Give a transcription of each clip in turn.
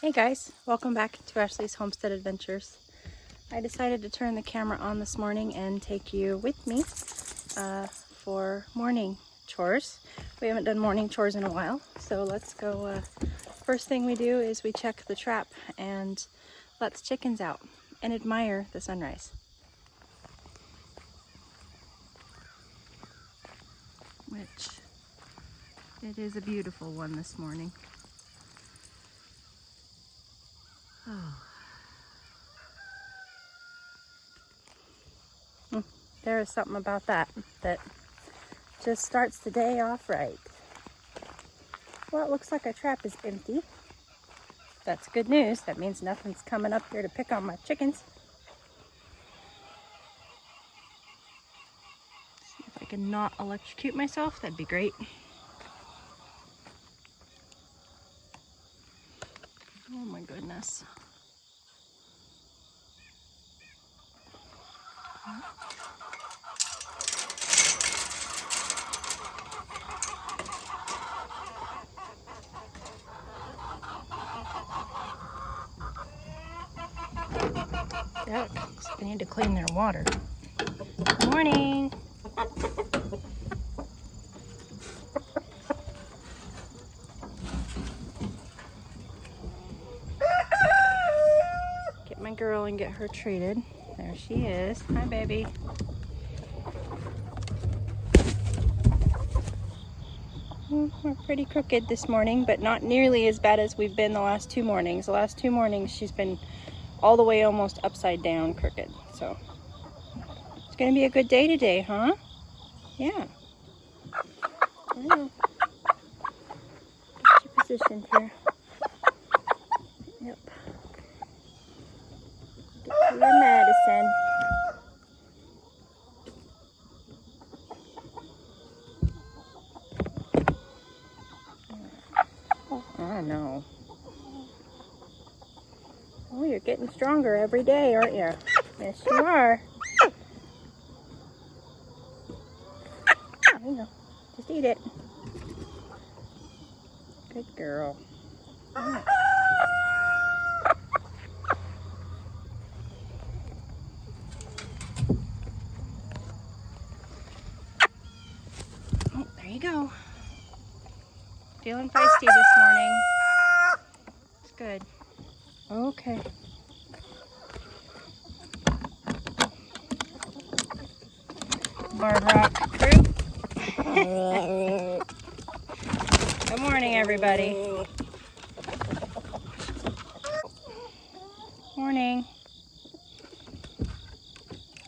Hey guys, welcome back to Ashley's Homestead Adventures. I decided to turn the camera on this morning and take you with me for morning chores. We haven't done morning chores in a while, so let's go. First thing we do is we check the trap and let the chickens out and admire the sunrise. Which it is a beautiful one this morning. Oh. There is something about that just starts the day off right. Well, it looks like our trap is empty. That's good news. That means nothing's coming up here to pick on my chickens. See if I can not electrocute myself. That'd be great. Oh my goodness. Yuck. I need to clean their water. Good morning. Get my girl and get her treated. There she is. Hi, baby. We're pretty crooked this morning, but not nearly as bad as we've been the last two mornings. The last two mornings, she's been all the way almost upside down crooked. So it's gonna be a good day today, huh? Yeah. I know. Get you positioned here. Yep. Get you your medicine. Oh no. Oh, you're getting stronger every day, aren't you? Yes, you are. There you go. Just eat it. Good girl. Oh, there you go. Feeling feisty this morning. It's good. Okay. Barred Rock crew. Good morning, everybody. Morning.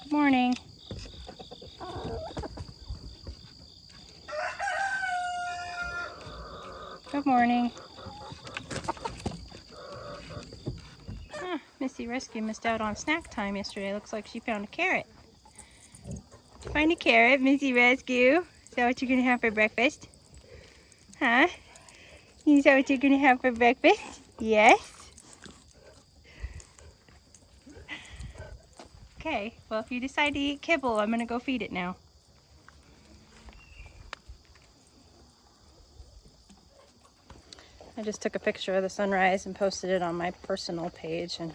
Good morning. Good morning. Missy Rescue missed out on snack time yesterday. Looks like she found a carrot. Find a carrot, Missy Rescue. Is that what you're going to have for breakfast? Huh? Is that what you're going to have for breakfast? Yes? Okay, well if you decide to eat kibble, I'm going to go feed it now. I just took a picture of the sunrise and posted it on my personal page, and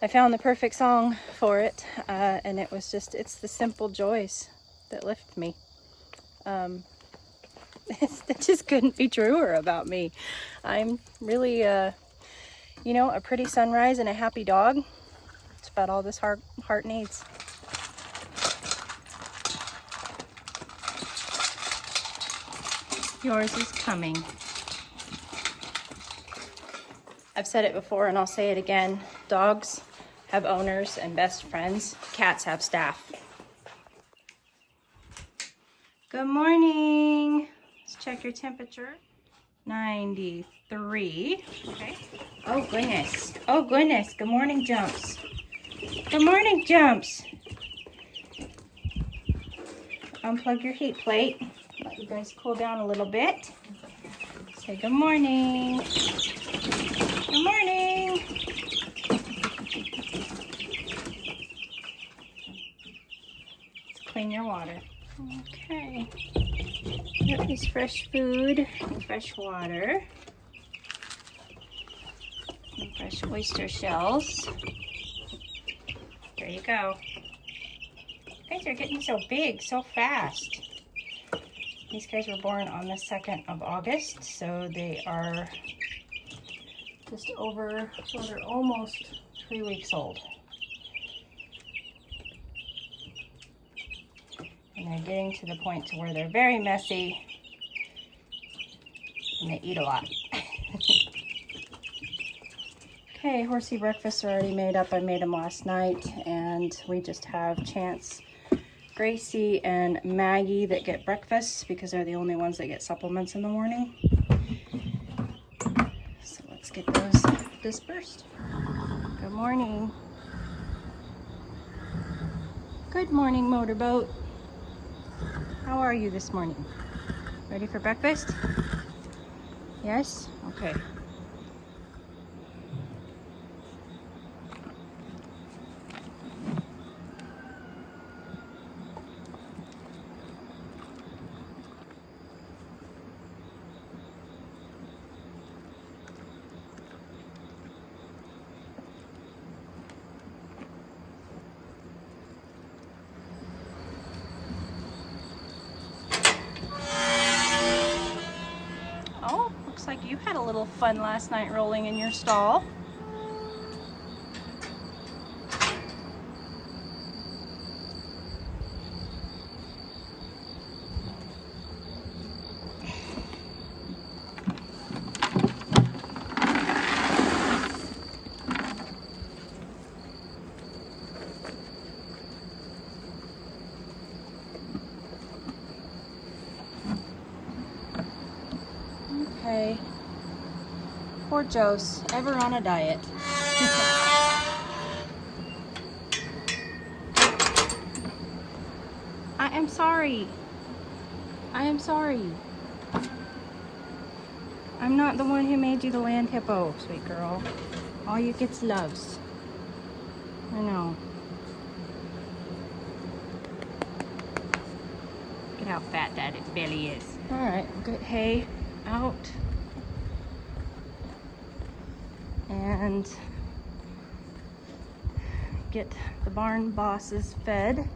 I found the perfect song for it, and it was just, it's the simple joys that lift me. That just couldn't be truer about me. I'm really, a pretty sunrise and a happy dog. It's about all this heart needs. Yours is coming. I've said it before and I'll say it again. Dogs have owners and best friends. Cats have staff. Good morning. Let's check your temperature. 93. Okay. Oh goodness. Oh goodness. Good morning, Jumps. Good morning, Jumps. Unplug your heat plate. Let you guys cool down a little bit. Say good morning. Good morning. Let's clean your water. Okay. That is fresh food and fresh water. Some fresh oyster shells. There you go. You guys are getting so big so fast. These guys were born on the 2nd of August, so they are just over, well, they're almost 3 weeks old. And they're getting to the point to where they're very messy and they eat a lot. Okay, horsey breakfasts are already made up. I made them last night, and we just have Chance, Gracie, and Maggie that get breakfasts because they're the only ones that get supplements in the morning. So let's get those dispersed. Good morning. Good morning, motorboat. How are you this morning? Ready for breakfast? Yes? Okay. Looks like you had a little fun last night rolling in your stall. Okay. Poor Jose, ever on a diet. I am sorry. I am sorry. I'm not the one who made you the land hippo, sweet girl. All you get's loves. I know. Look at how fat that belly is. All right, get hay out. And get the barn bosses fed.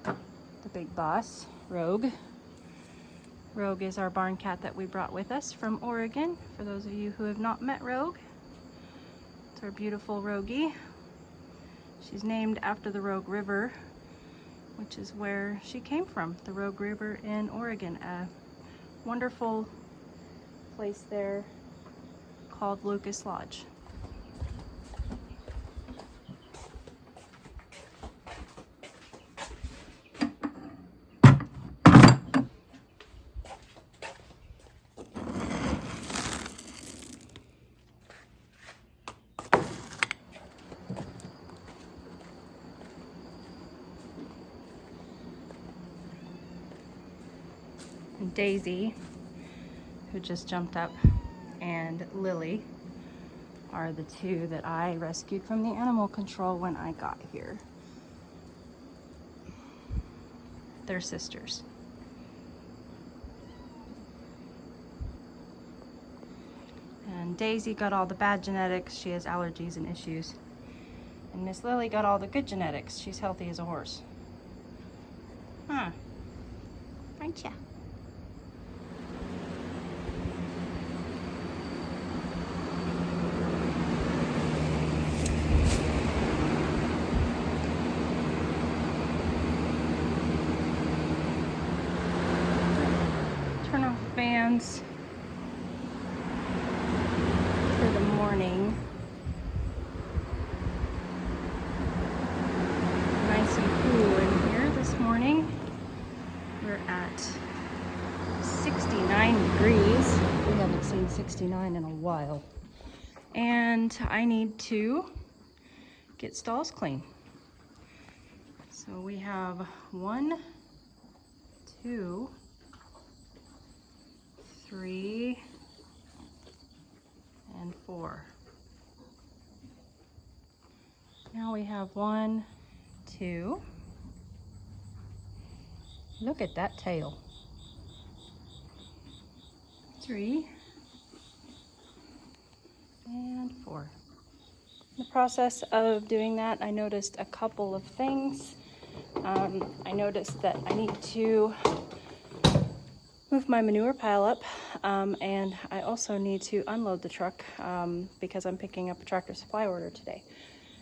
The big boss, Rogue. Rogue is our barn cat that we brought with us from Oregon. For those of you who have not met Rogue, it's our beautiful Rogie. She's named after the Rogue River, which is where she came from, the Rogue River in Oregon. A wonderful place there called Lucas Lodge. Daisy, who just jumped up, and Lily are the two that I rescued from the animal control when I got here. They're sisters. And Daisy got all the bad genetics. She has allergies and issues. And Miss Lily got all the good genetics. She's healthy as a horse. Huh. Aren't ya? Turn off fans for the morning. Nice and cool in here this morning. We're at 69 degrees. We haven't seen 69 in a while. And I need to get stalls clean. So we have 1, 2, 3, and 4. Now we have 1, 2, Look at that tail. 3 and 4. In the process of doing that, I noticed a couple of things. I noticed that I need to move my manure pile up, and I also need to unload the truck because I'm picking up a Tractor Supply order today.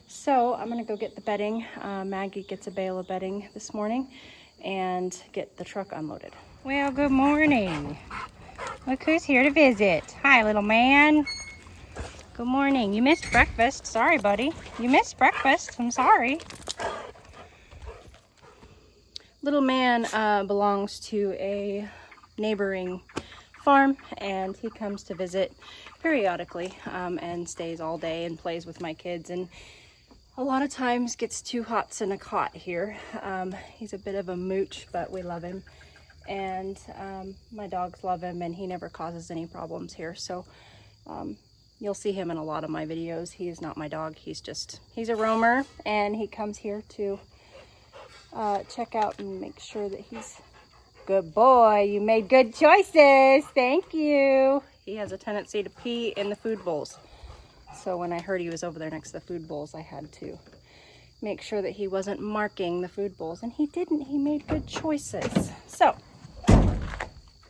So I'm gonna go get the bedding. Maggie gets a bale of bedding this morning and get the truck unloaded. Well, good morning. Look who's here to visit. Hi, little man. Good morning. You missed breakfast. Sorry, buddy. You missed breakfast. I'm sorry. Little man belongs to a neighboring farm, and he comes to visit periodically and stays all day and plays with my kids, and a lot of times gets 2 hots in a cot here. He's a bit of a mooch, but we love him, and my dogs love him, and he never causes any problems here. So you'll see him in a lot of my videos. He is not my dog. He's a roamer, and he comes here to check out and make sure that he's good boy. You made good choices. Thank you. He has a tendency to pee in the food bowls. So when I heard he was over there next to the food bowls, I had to make sure that he wasn't marking the food bowls, and he didn't. He made good choices. So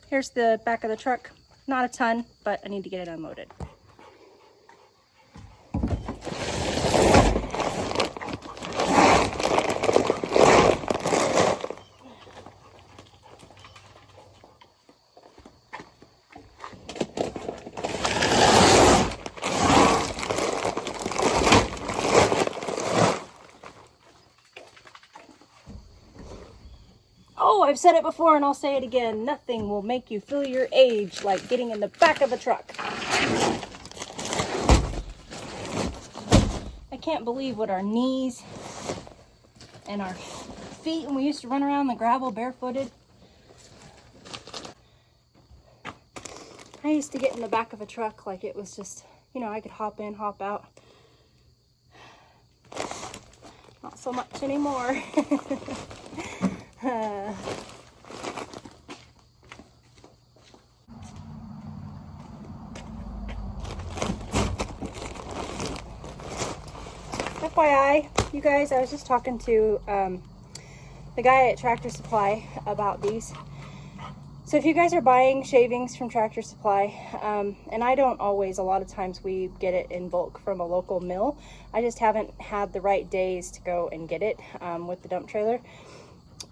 here's the back of the truck. Not a ton, but I need to get it unloaded. Oh, I've said it before and I'll say it again. Nothing will make you feel your age like getting in the back of a truck. I can't believe what our knees and our feet, when we used to run around the gravel barefooted. I used to get in the back of a truck like it was just, you know, I could hop in, hop out. Not so much anymore. FYI, you guys, I was just talking to the guy at Tractor Supply about these. So if you guys are buying shavings from Tractor Supply, and I don't always, a lot of times we get it in bulk from a local mill. I just haven't had the right days to go and get it with the dump trailer.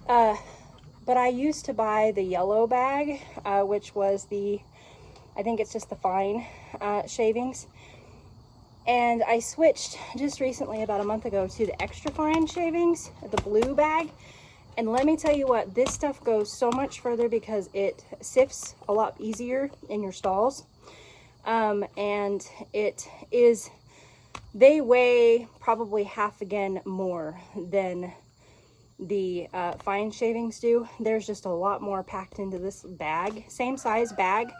But I used to buy the yellow bag, which was I think it's just the fine shavings. And I switched just recently, about a month ago, to the extra fine shavings, the blue bag. And let me tell you what, this stuff goes so much further because it sifts a lot easier in your stalls. And they weigh probably half again more than the fine shavings do. There's just a lot more packed into this bag. Same size bag,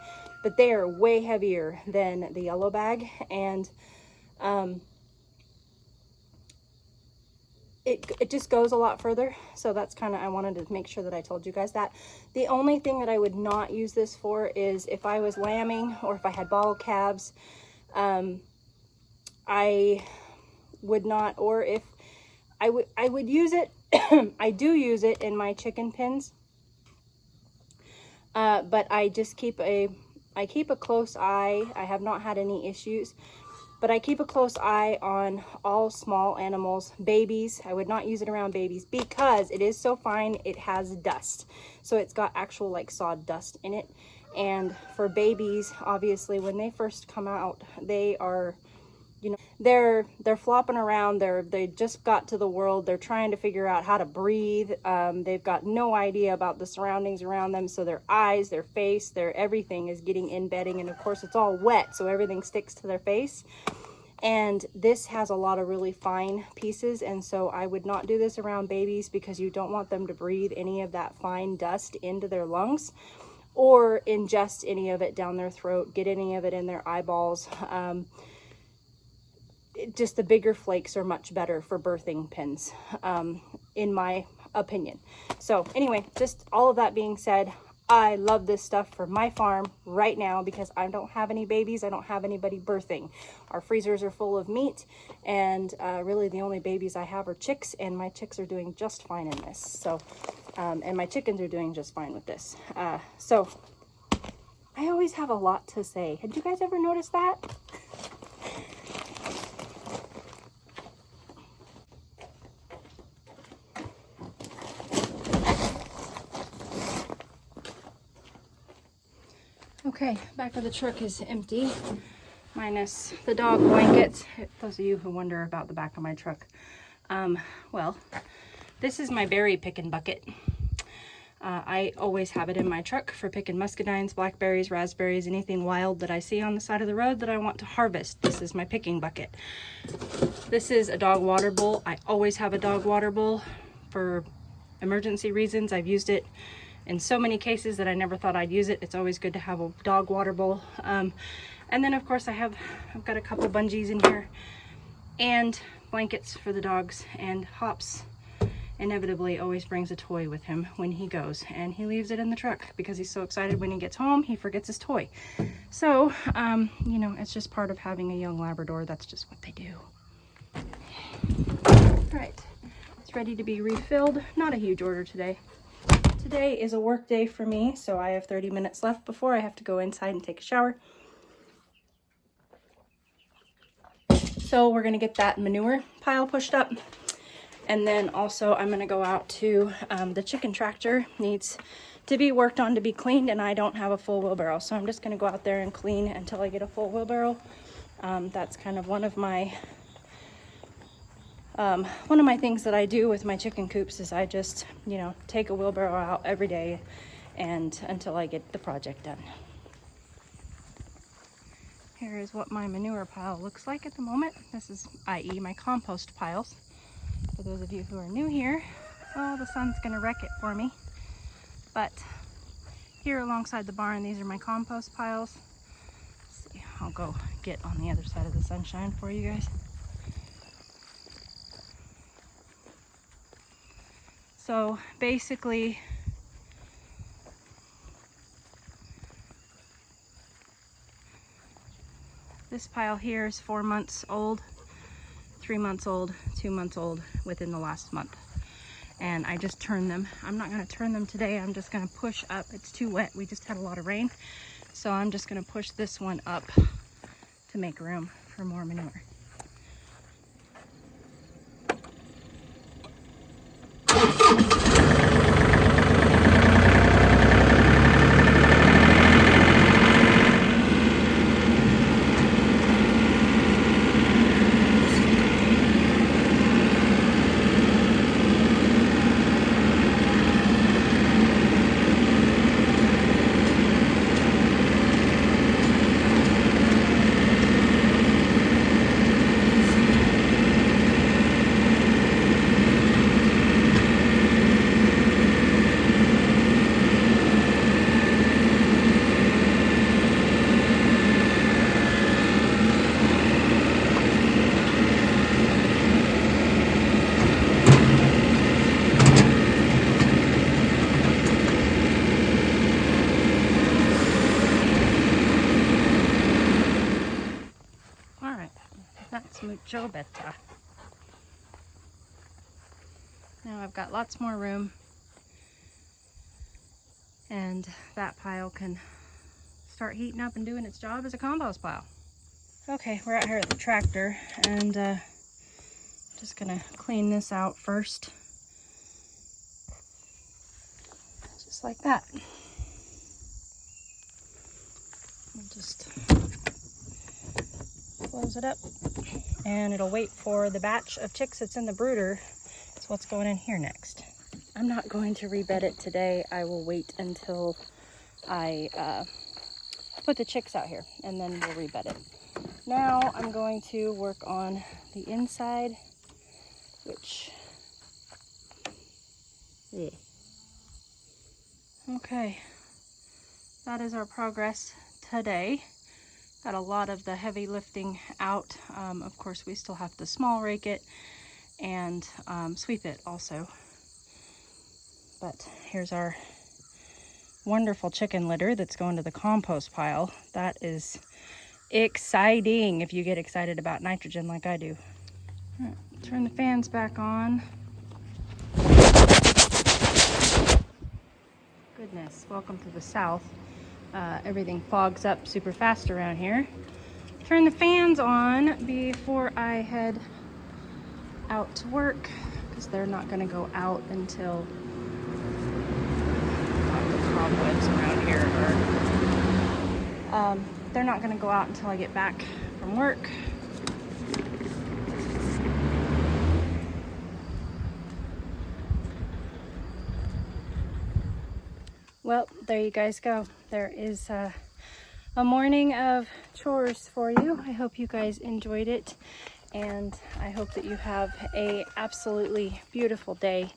but they are way heavier than the yellow bag. And it just goes a lot further. So that's kind of, I wanted to make sure that I told you guys that. The only thing that I would not use this for is if I was lambing or if I had bottle calves. I would not, or if I would use it. I do use it in my chicken pens, but I just keep a close eye. I have not had any issues, but I keep a close eye on all small animals. Babies, I would not use it around babies because it is so fine. It has dust, so it's got actual like sawdust in it. And for babies, obviously, when they first come out, they are, you know, they're flopping around. They just got to the world. They're trying to figure out how to breathe. They've got no idea about the surroundings around them. So their eyes, their face, their everything is getting in bedding. And of course it's all wet, so everything sticks to their face. And this has a lot of really fine pieces. And so I would not do this around babies because you don't want them to breathe any of that fine dust into their lungs or ingest any of it down their throat, get any of it in their eyeballs. Just the bigger flakes are much better for birthing pens, in my opinion. So anyway, just all of that being said, I love this stuff for my farm right now because I don't have any babies. I don't have anybody birthing. Our freezers are full of meat, and really the only babies I have are chicks, and my chicks are doing just fine in this. So, and my chickens are doing just fine with this. So I always have a lot to say. Had you guys ever noticed that? Okay, back of the truck is empty, minus the dog blankets. Those of you who wonder about the back of my truck. Well, this is my berry picking bucket. I always have it in my truck for picking muscadines, blackberries, raspberries, anything wild that I see on the side of the road that I want to harvest. This is my picking bucket. This is a dog water bowl. I always have a dog water bowl for emergency reasons. I've used it in so many cases that I never thought I'd use it. It's always good to have a dog water bowl. And then of course I've got a couple bungees in here and blankets for the dogs, and Hops inevitably always brings a toy with him when he goes, and he leaves it in the truck because he's so excited when he gets home he forgets his toy. So you know, it's just part of having a young Labrador. That's just what they do. All right, it's ready to be refilled. Not a huge order today. Today is a work day for me, so I have 30 minutes left before I have to go inside and take a shower. So we're gonna get that manure pile pushed up. And then also I'm gonna go out to, the chicken tractor needs to be worked on to be cleaned, and I don't have a full wheelbarrow. So I'm just gonna go out there and clean until I get a full wheelbarrow. That's kind of one of my things that I do with my chicken coops is I just, you know, take a wheelbarrow out every day and until I get the project done. Here is what my manure pile looks like at the moment. This is, i.e., my compost piles. For those of you who are new here, oh, the sun's gonna wreck it for me. But here alongside the barn, these are my compost piles. Let's see, I'll go get on the other side of the sunshine for you guys. So basically, this pile here is 4 months old, 3 months old, 2 months old within the last month. And I just turned them. I'm not gonna turn them today. I'm just gonna push up. It's too wet. We just had a lot of rain. So I'm just gonna push this one up to make room for more manure. Mucho better. Now I've got lots more room, and that pile can start heating up and doing its job as a compost pile. Okay, we're out here at the tractor, and just gonna clean this out first, just like that. We'll just close it up, and it'll wait for the batch of chicks that's in the brooder. That's what's going in here next. I'm not going to rebed it today. I will wait until I put the chicks out here, and then we'll rebed it. Now I'm going to work on the inside, which, yeah. Okay, that is our progress today. Got a lot of the heavy lifting out. Of course, we still have to small rake it and sweep it also. But here's our wonderful chicken litter that's going to the compost pile. That is exciting if you get excited about nitrogen like I do. All right, turn the fans back on. Goodness, welcome to the south. Everything fogs up super fast around here. Turn the fans on before I head out to work, because they're not going to go out until the cobwebs around here are. They're not going to go out until I get back from work. Well, there you guys go. There is a morning of chores for you. I hope you guys enjoyed it, and I hope that you have a absolutely beautiful day.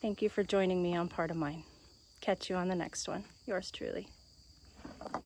Thank you for joining me on part of mine. Catch you on the next one. Yours truly.